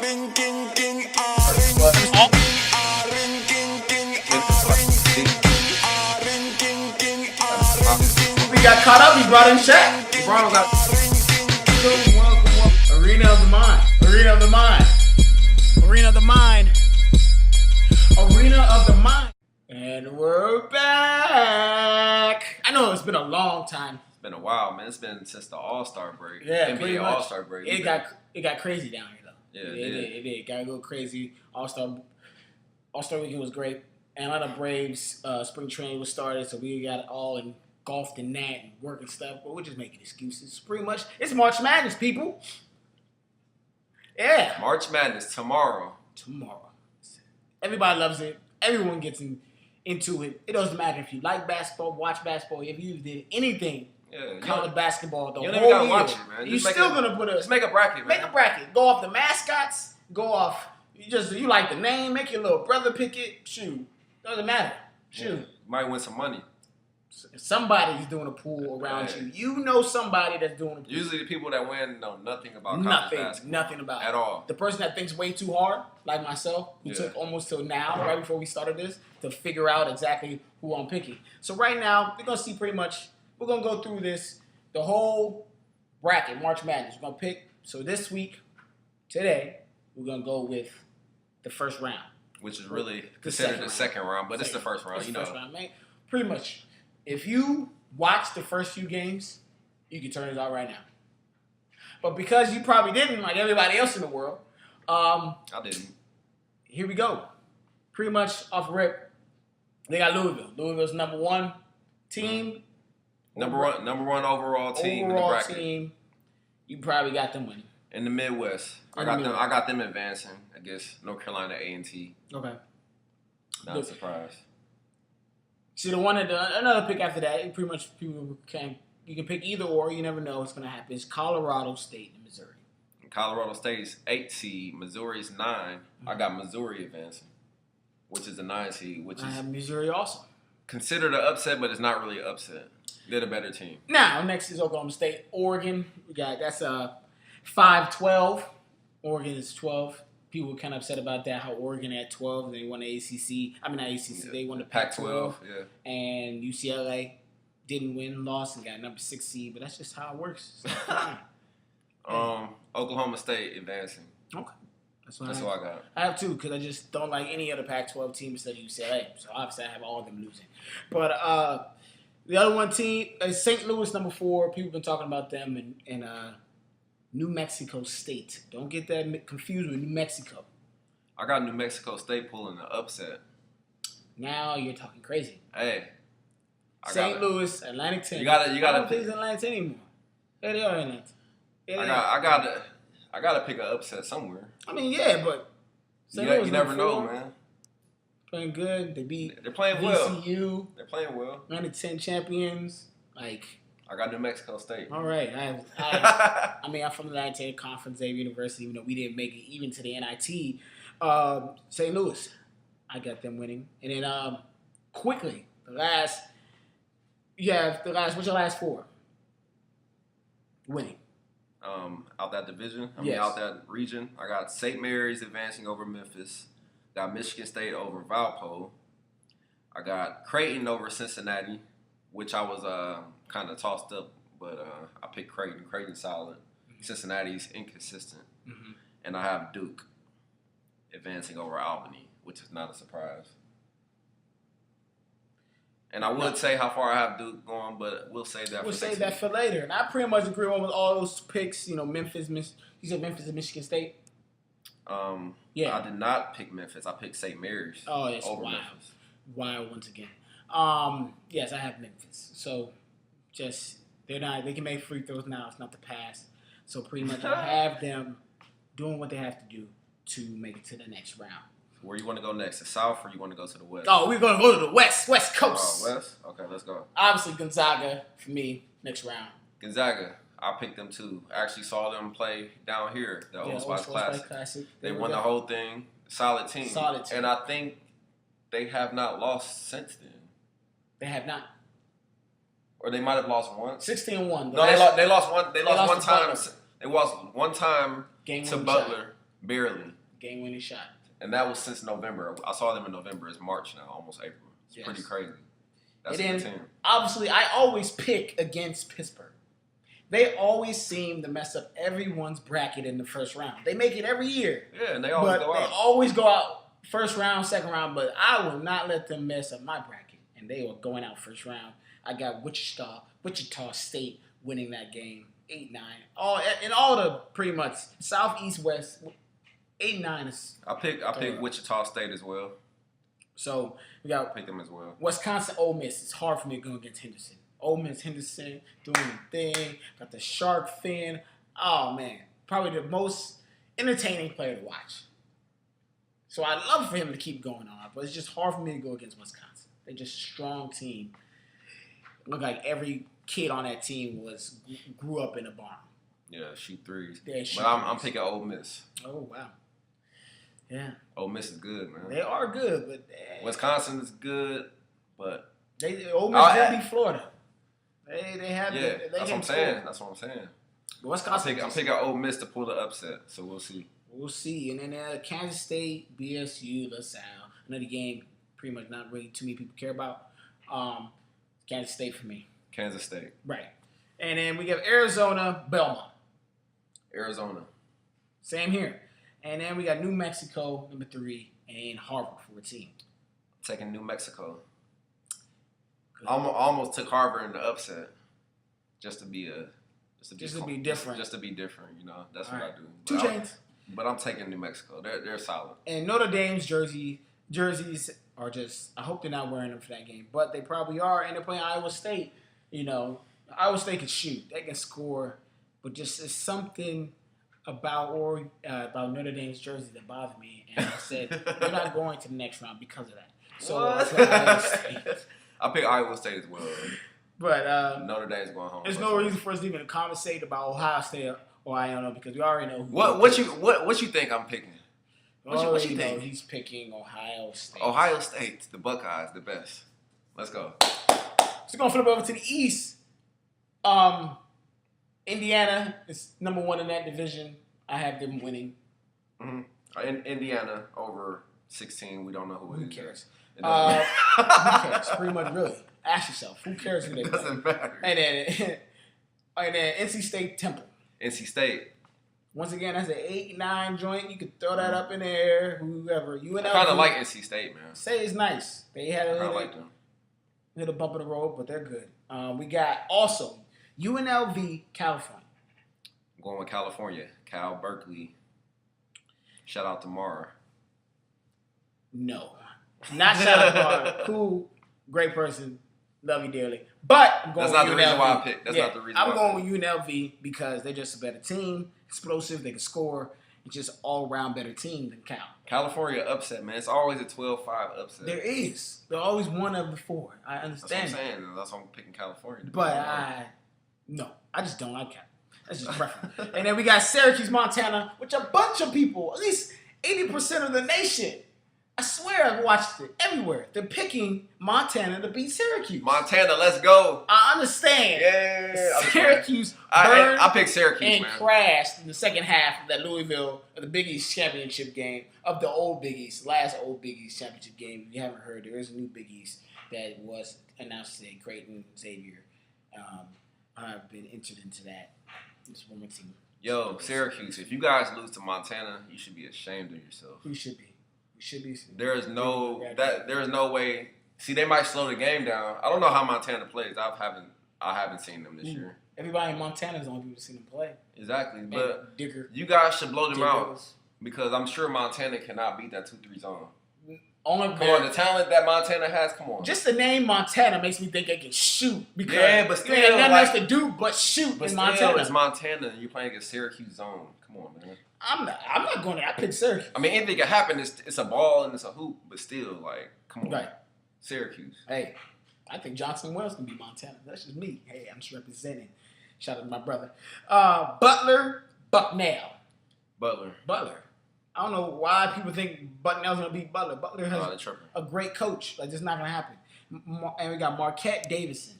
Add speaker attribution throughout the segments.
Speaker 1: We got caught up. He brought in Shaq. LeBron got welcome. Arena of the Mind. Arena of the Mind. Arena of the Mind. Arena of the Mind. And we're back. I know it's been a long time.
Speaker 2: It's been a while, man. It's been since the All-Star break.
Speaker 1: Yeah,
Speaker 2: NBA All-Star break.
Speaker 1: It got crazy down here though.
Speaker 2: Yeah,
Speaker 1: it did. It got a little crazy. All-Star weekend was great. Atlanta Braves spring training was started, so we got all engulfed in that and work and stuff. But we're just making excuses. Pretty much, it's March Madness, people. Yeah,
Speaker 2: March Madness tomorrow.
Speaker 1: Everybody loves it. Everyone gets into it. It doesn't matter if you like basketball, watch basketball, if you did anything.
Speaker 2: Yeah,
Speaker 1: college basketball the
Speaker 2: you
Speaker 1: whole
Speaker 2: gotta
Speaker 1: year.
Speaker 2: watch it, man.
Speaker 1: You're still gonna
Speaker 2: just make a bracket, man.
Speaker 1: Make a bracket. Go off the mascots. Go off. You like the name. Make your little brother pick it. Shoot, doesn't matter. Shoot,
Speaker 2: you might win some money.
Speaker 1: Somebody's doing a pool around you. You know somebody that's doing a pool.
Speaker 2: Usually the people that win know nothing about college basketball.
Speaker 1: Nothing about
Speaker 2: at all.
Speaker 1: The person that thinks way too hard, like myself, who took almost till now, right before we started this, to figure out exactly who I'm picking. So right now, we're gonna see we're gonna go through the whole bracket, March Madness. We're gonna pick. So this week, today, we're gonna go with the first round,
Speaker 2: which is really considered the second round, but it's the first round.
Speaker 1: First round, man. Pretty much. If you watch the first few games, you can turn it out right now. But because you probably didn't, like everybody else in the world,
Speaker 2: I didn't.
Speaker 1: Here we go. Pretty much off rip, they got Louisville. Louisville's number one team.
Speaker 2: Number one overall team in the bracket.
Speaker 1: Team. You probably got them winning.
Speaker 2: In the Midwest. I got them advancing. I guess North Carolina A&T.
Speaker 1: Okay.
Speaker 2: Not a surprise.
Speaker 1: See, the one another pick after that, pretty much you can pick either or. You never know what's going to happen. It's Colorado State and Missouri.
Speaker 2: Colorado State's 8 seed. Missouri's 9. Mm-hmm. I got Missouri advancing, which is a 9 seed.
Speaker 1: I have Missouri also.
Speaker 2: Considered an upset, but it's not really an upset. They're the better team.
Speaker 1: Now, next is Oklahoma State. Oregon, that's 5-12. Oregon is 12. People were kind of upset about that, how Oregon at 12, they won the ACC. I mean, not ACC, they won the Pac-12.
Speaker 2: Yeah.
Speaker 1: And UCLA didn't win, lost, and got number 6 seed. But that's just how it works.
Speaker 2: Oklahoma State advancing.
Speaker 1: Okay. That's what
Speaker 2: I got.
Speaker 1: I have 2 because I just don't like any other Pac-12 team instead of UCLA. So obviously I have all of them losing. But the other one team is St. Louis, number 4. People have been talking about them in New Mexico State. Don't get that confused with New Mexico.
Speaker 2: I got New Mexico State pulling the upset.
Speaker 1: Now you're talking crazy.
Speaker 2: Hey.
Speaker 1: St. Louis, Atlantic 10.
Speaker 2: You gotta
Speaker 1: I don't think it's Atlantic 10 anymore. Yeah, they are Atlantic.
Speaker 2: I gotta pick an upset somewhere.
Speaker 1: I mean, yeah, but
Speaker 2: St. Louis you never know, man.
Speaker 1: Playing good.
Speaker 2: They're playing
Speaker 1: VCU.
Speaker 2: well. They're playing well.
Speaker 1: Atlantic 10 champions.
Speaker 2: I got New Mexico State.
Speaker 1: All right. I mean, I'm from the Atlantic 10 Conference, Xavier University, even though we didn't make it even to the NIT. St. Louis, I got them winning. And then quickly, what's your last 4? Winning.
Speaker 2: Out that division, out that region, I got St. Mary's advancing over Memphis. Got Michigan State over Valpo. I got Creighton over Cincinnati, which I was kind of tossed up, but I picked Creighton. Creighton's solid. Mm-hmm. Cincinnati's inconsistent. Mm-hmm. And I have Duke advancing over Albany, which is not a surprise. And I would say how far I have Duke going, but we'll save that
Speaker 1: for later. And I pretty much agree with all those picks. Memphis. You said Memphis and Michigan State?
Speaker 2: Yeah. I did not pick Memphis. I picked St. Mary's over Memphis.
Speaker 1: Wow, once again. Yes, I have Memphis. So, they can make free throws now. It's not the past. So, pretty much I have them doing what they have to do to make it to the next round.
Speaker 2: Where you want to go next? The South or you want to go to the West?
Speaker 1: Oh, we're going to go to the West Coast.
Speaker 2: Oh, West? Okay, let's go.
Speaker 1: Obviously, Gonzaga, for me, next round.
Speaker 2: Gonzaga, I picked them too. I actually saw them play down here, the Old Spice Classic. They won the whole thing. Solid team. And I think they have not lost since then.
Speaker 1: They have not.
Speaker 2: Or they might have lost once.
Speaker 1: 16-1.
Speaker 2: No, they lost one. They lost one time. They lost one time to Butler. Barely.
Speaker 1: Game-winning shot.
Speaker 2: And that was since November. I saw them in November. It's March now, almost April. It's pretty crazy. That's a good team.
Speaker 1: Obviously, I always pick against Pittsburgh. They always seem to mess up everyone's bracket in the first round. They make it every year.
Speaker 2: Yeah, and they always go out.
Speaker 1: They always go out first round, second round, but I will not let them mess up my bracket. And they were going out first round. I got Wichita State winning that game, 8-9. All the pretty much South, East, West, 8-9 is.
Speaker 2: I pick Wichita State as well.
Speaker 1: So we got
Speaker 2: pick them as well.
Speaker 1: Wisconsin, Ole Miss. It's hard for me to go against Henderson. Ole Miss, Henderson doing the thing. Got the shark fin. Oh man, probably the most entertaining player to watch. So I'd love for him to keep going on, but it's just hard for me to go against Wisconsin. They're just a strong team. Look like every kid on that team grew up in a barn.
Speaker 2: Yeah, shoot threes.
Speaker 1: But
Speaker 2: I'm picking Ole Miss.
Speaker 1: Oh wow. Yeah.
Speaker 2: Ole Miss is good, man.
Speaker 1: They are good, but
Speaker 2: Wisconsin is good, but
Speaker 1: Ole Miss will beat Florida. They have
Speaker 2: that's what I'm saying. That's what I'm saying.
Speaker 1: Wisconsin.
Speaker 2: I'm picking Ole Miss to pull the upset, so we'll see.
Speaker 1: We'll see. And then Kansas State, BSU, LaSalle. Another game pretty much not really too many people care about. Kansas State for me.
Speaker 2: Kansas State.
Speaker 1: Right. And then we have Arizona, Belmont.
Speaker 2: Arizona.
Speaker 1: Same here. And then we got New Mexico, number 3, and Harvard, 14.
Speaker 2: Taking New Mexico. I almost took Harvard in the upset, just to be different. Just to be different, you know. That's what I do.
Speaker 1: Two chains.
Speaker 2: But I'm taking New Mexico. They're solid.
Speaker 1: And Notre Dame's jerseys are just. I hope they're not wearing them for that game, but they probably are. And they're playing Iowa State. You know, Iowa State can shoot. They can score, but just it's something about Notre Dame's jersey that bothered me. And I said they're not going to the next round because of that. So Iowa State.
Speaker 2: I pick Iowa State as well.
Speaker 1: But
Speaker 2: Notre Dame's going home.
Speaker 1: There's no reason for us to even conversate about Ohio State or I don't know because we already know who.
Speaker 2: What you think I'm picking? What you think?
Speaker 1: He's picking Ohio State.
Speaker 2: Ohio State, the Buckeyes, the best. Let's go.
Speaker 1: So we're gonna flip over to the East. Indiana is number 1 in that division. I have them winning.
Speaker 2: Mm-hmm. In Indiana over 16. We don't know who it is.
Speaker 1: Who cares? Who cares? Pretty much, really. Ask yourself, who cares who they play?
Speaker 2: Doesn't matter.
Speaker 1: And then NC State Temple.
Speaker 2: NC State.
Speaker 1: Once again, that's an 8-9 joint. You could throw that up in the air. Whoever. UNLV.
Speaker 2: I kind of like NC State, man.
Speaker 1: Say it's nice. They had a little bump in the road, but they're good. We got also UNLV, California.
Speaker 2: I'm going with California. Cal Berkeley. Shout out to Mara.
Speaker 1: No. Not shout out to Mara. Cool. Great person. Love you dearly. But I'm going with UNLV. That's not the reason why I picked. That's not the reason why I picked. I'm going with UNLV because they're just a better team. Explosive. They can score. It's just all-around better team than Cal.
Speaker 2: California upset, man. It's always a 12-5 upset.
Speaker 1: There is. They're always one of the 4. I understand.
Speaker 2: That's what I'm saying. That's why I'm picking California.
Speaker 1: But I just don't like Cal. That's just preference. And then we got Syracuse, Montana, which a bunch of people, at least 80% of the nation, I swear I've watched it everywhere. They're picking Montana to beat Syracuse.
Speaker 2: Montana, let's go.
Speaker 1: I understand.
Speaker 2: Yeah.
Speaker 1: Syracuse
Speaker 2: I picked Syracuse,
Speaker 1: and
Speaker 2: man.
Speaker 1: crashed in the second half of that Louisville, of the Big East championship game, of the old Big East, last old Big East championship game. If you haven't heard, there is a new Big East that was announced today. Creighton, Xavier have been entered into that. It's one more team.
Speaker 2: Yo, Syracuse, if you guys lose to Montana, you should be ashamed of yourself.
Speaker 1: We should be.
Speaker 2: There is no way. See, they might slow the game down. I don't know how Montana plays. I haven't seen them this year.
Speaker 1: Everybody in Montana is the only people to see them play.
Speaker 2: Exactly, but
Speaker 1: Digger.
Speaker 2: You guys should blow them out because I'm sure Montana cannot beat that 2-3 zone. Come on, the talent that Montana has. Come on.
Speaker 1: Just the name Montana makes me think they can shoot because
Speaker 2: but still,
Speaker 1: you ain't nothing else to do but shoot in Montana.
Speaker 2: It's Montana, and you're playing against Syracuse zone. Come on, man.
Speaker 1: I'm not going to. I picked Syracuse.
Speaker 2: I mean, anything can happen. It's a ball and it's a hoop, but still, like, come on.
Speaker 1: Right.
Speaker 2: Syracuse.
Speaker 1: Hey, I think Johnson Wells can be Montana. That's just me. Hey, I'm just representing. Shout out to my brother. Butler, Bucknell.
Speaker 2: Butler.
Speaker 1: I don't know why people think Bucknell's going to beat Butler. Butler has a great coach. Like, this is not going to happen. And we got Marquette Davidson.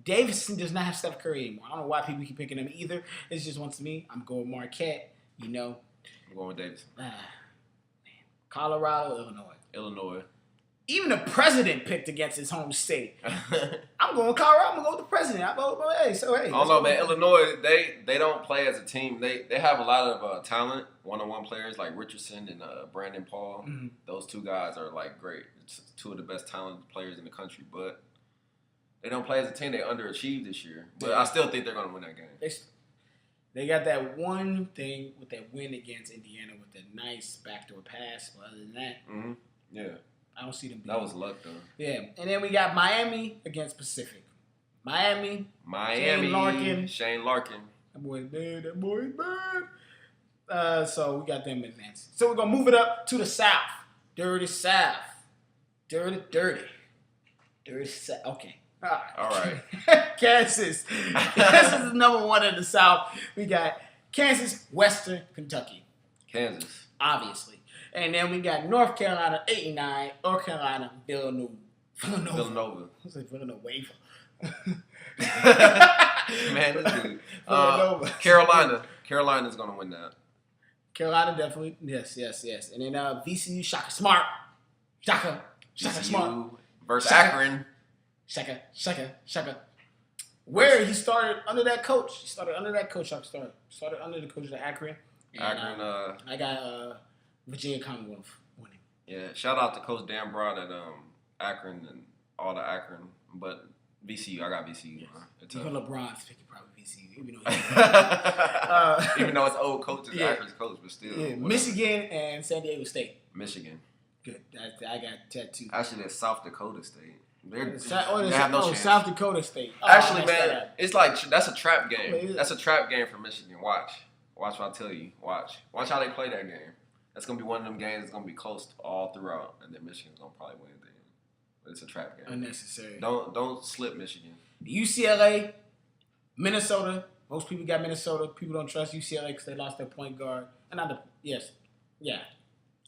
Speaker 1: Davidson does not have Steph Curry anymore. I don't know why people keep picking him either. It's just once me. I'm going Marquette. You know,
Speaker 2: I'm going with Davidson.
Speaker 1: Colorado,
Speaker 2: Illinois.
Speaker 1: Even the president picked against his home state. I'm going with Colorado. I'm going to go with the president. I don't
Speaker 2: know, man. Illinois, they don't play as a team. They have a lot of talent, one-on-one players like Richardson and Brandon Paul. Mm-hmm. Those two guys are like great. It's two of the best talented players in the country, but they don't play as a team. They underachieved this year, but I still think they're going to win that game.
Speaker 1: They got that one thing with that win against Indiana with the nice backdoor pass. But other than that,
Speaker 2: mm-hmm. Yeah.
Speaker 1: I don't see them beating.
Speaker 2: That was luck, though.
Speaker 1: Yeah. And then we got Miami against Pacific. Miami.
Speaker 2: Shane Larkin.
Speaker 1: That boy's bad. So we got them advancing. So we're going to move it up to the South. Dirty South. Dirty South. Okay.
Speaker 2: All right.
Speaker 1: Kansas. Kansas is number one in the South. We got Kansas, Western Kentucky.
Speaker 2: Kansas.
Speaker 1: Obviously. And then we got North Carolina, 8-9. North Carolina, Villanova.
Speaker 2: Villanova.
Speaker 1: I was like Villanova.
Speaker 2: Man, this dude. Carolina's going to win that.
Speaker 1: Carolina definitely. Yes. And then VCU, Shaka Smart. Shaka Smart.
Speaker 2: Versus Akron.
Speaker 1: Shaka. Where he started under that coach. Started under the coach of Akron. And, I got Virginia Commonwealth winning.
Speaker 2: Yeah, shout out to Coach Dan Broad at Akron and all the Akron, but VCU, I got VCU.
Speaker 1: Yes. Even LeBron's picking probably VCU,
Speaker 2: even though it's old coaches, Akron's coach, but still.
Speaker 1: Yeah, Michigan and San Diego State.
Speaker 2: Michigan.
Speaker 1: Good. I got tattooed.
Speaker 2: Actually, that's South Dakota State. They have
Speaker 1: no chance. South Dakota State.
Speaker 2: Actually, man, it's like that's a trap game. That's a trap game for Michigan. Watch what I tell you. Watch how they play that game. That's gonna be one of them games that's gonna be close all throughout, and then Michigan's gonna probably win the game. But it's a trap game.
Speaker 1: Unnecessary.
Speaker 2: Don't slip Michigan.
Speaker 1: UCLA, Minnesota. Most people got Minnesota. People don't trust UCLA because they lost their point guard.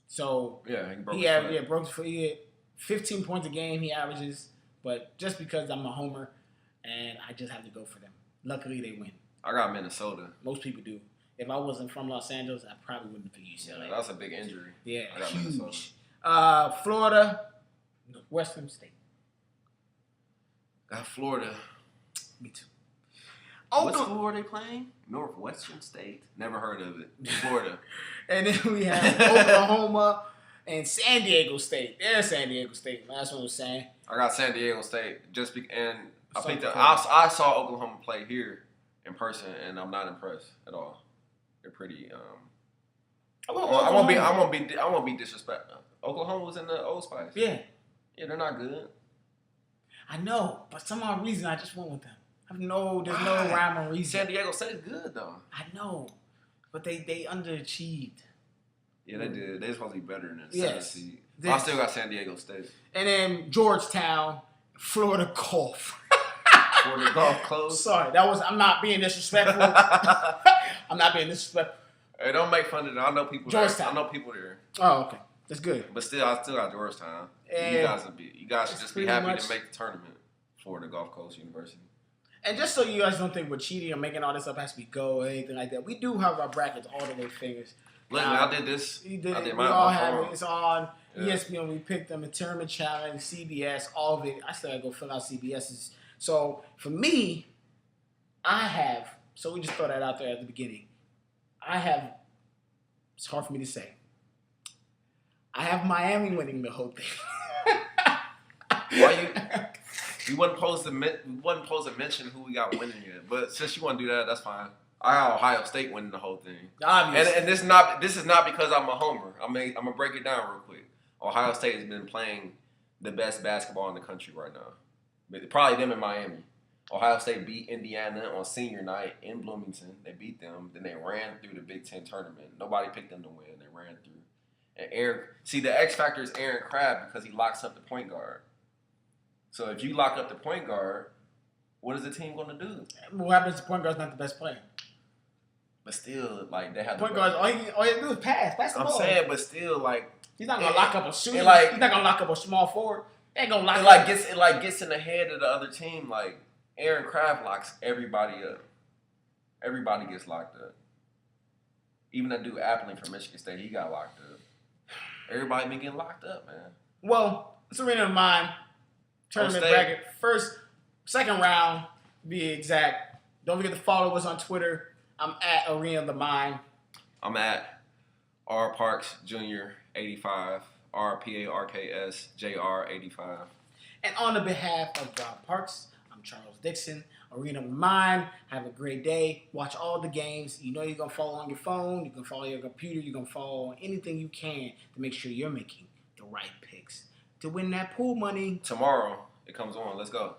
Speaker 1: So he broke his foot. He had 15 points a game. He averages, but just because I'm a homer, and I just have to go for them. Luckily, they win.
Speaker 2: I got Minnesota.
Speaker 1: Most people do. If I wasn't from Los Angeles, I probably wouldn't pick UCLA.
Speaker 2: Yeah, that's a big injury.
Speaker 1: Yeah,
Speaker 2: I got
Speaker 1: huge. Florida, Western State.
Speaker 2: Got Florida.
Speaker 1: Me too.
Speaker 2: What school are they playing? Northwestern State. Never heard of it. Florida.
Speaker 1: And then we have Oklahoma and San Diego State. There's San Diego State. That's what I was saying.
Speaker 2: I got San Diego State I saw Oklahoma play here in person, and I'm not impressed at all. They're pretty. I won't be disrespectful. Oklahoma was in the Old Spice.
Speaker 1: Yeah,
Speaker 2: they're not good.
Speaker 1: I know, but some odd reason I just went with them. There's no rhyme or reason.
Speaker 2: San Diego State is good though.
Speaker 1: I know, but they underachieved.
Speaker 2: Yeah, they did. They're supposed to be better than the 7th seed. I still got San Diego State.
Speaker 1: And then Georgetown, Florida Gulf.
Speaker 2: Florida Gulf close.
Speaker 1: Sorry, I'm not being disrespectful. I'm not being disrespectful.
Speaker 2: Hey, don't make fun of them. I know people
Speaker 1: Georgetown.
Speaker 2: there. I know people there.
Speaker 1: Oh, okay. That's good.
Speaker 2: But still, I still got Georgetown.
Speaker 1: And
Speaker 2: you guys should just be happy to make the tournament for the Gulf Coast University.
Speaker 1: And just so you guys don't think we're cheating or making all this up as we go or anything like that, we do have our brackets all the way fingers.
Speaker 2: Look, I did this.
Speaker 1: I did
Speaker 2: mine.
Speaker 1: We all have it. It's on ESPN. We picked them. A Tournament Challenge, CBS, all of it. I still got to go fill out CBS's. So for me, so we just throw that out there at the beginning. It's hard for me to say. I have Miami winning the whole thing.
Speaker 2: Why you wasn't supposed to mention who we got winning yet, but since you want to do that, that's fine. I got Ohio State winning the whole thing.
Speaker 1: Obviously.
Speaker 2: And this is not because I'm a homer. I'm gonna break it down real quick. Ohio State has been playing the best basketball in the country right now. Probably them in Miami. Ohio State beat Indiana on senior night in Bloomington. They beat them. Then they ran through the Big Ten tournament. Nobody picked them to win. They ran through. And the X factor is Aaron Crabb because he locks up the point guard. So if you lock up the point guard, what is the team going to do?
Speaker 1: What happens if the point guard's not the best player?
Speaker 2: But still, like, they have
Speaker 1: point guards. All you do is pass the ball.
Speaker 2: I'm saying, but still, like,
Speaker 1: he's not gonna lock up a shooter. He's not gonna lock up a small forward. They ain't gonna lock up.
Speaker 2: It gets in the head of the other team. Like, Aaron Crabb locks everybody up. Everybody gets locked up. Even that dude Appling from Michigan State, he got locked up. Everybody been getting locked up, man.
Speaker 1: Well, it's Arena of the Mind tournament bracket. Second round, to be exact. Don't forget to follow us on Twitter. I'm at Arena of the Mind.
Speaker 2: I'm at R Parks Jr. 85. RPARKS JR 85.
Speaker 1: And on the behalf of Rob Parks, I'm Charles Dickson. Arena of the Mind. Have a great day. Watch all the games. You know you're going to follow on your phone. You can follow your computer. You're going to follow on anything you can to make sure you're making the right picks to win that pool money.
Speaker 2: Tomorrow, it comes on. Let's go.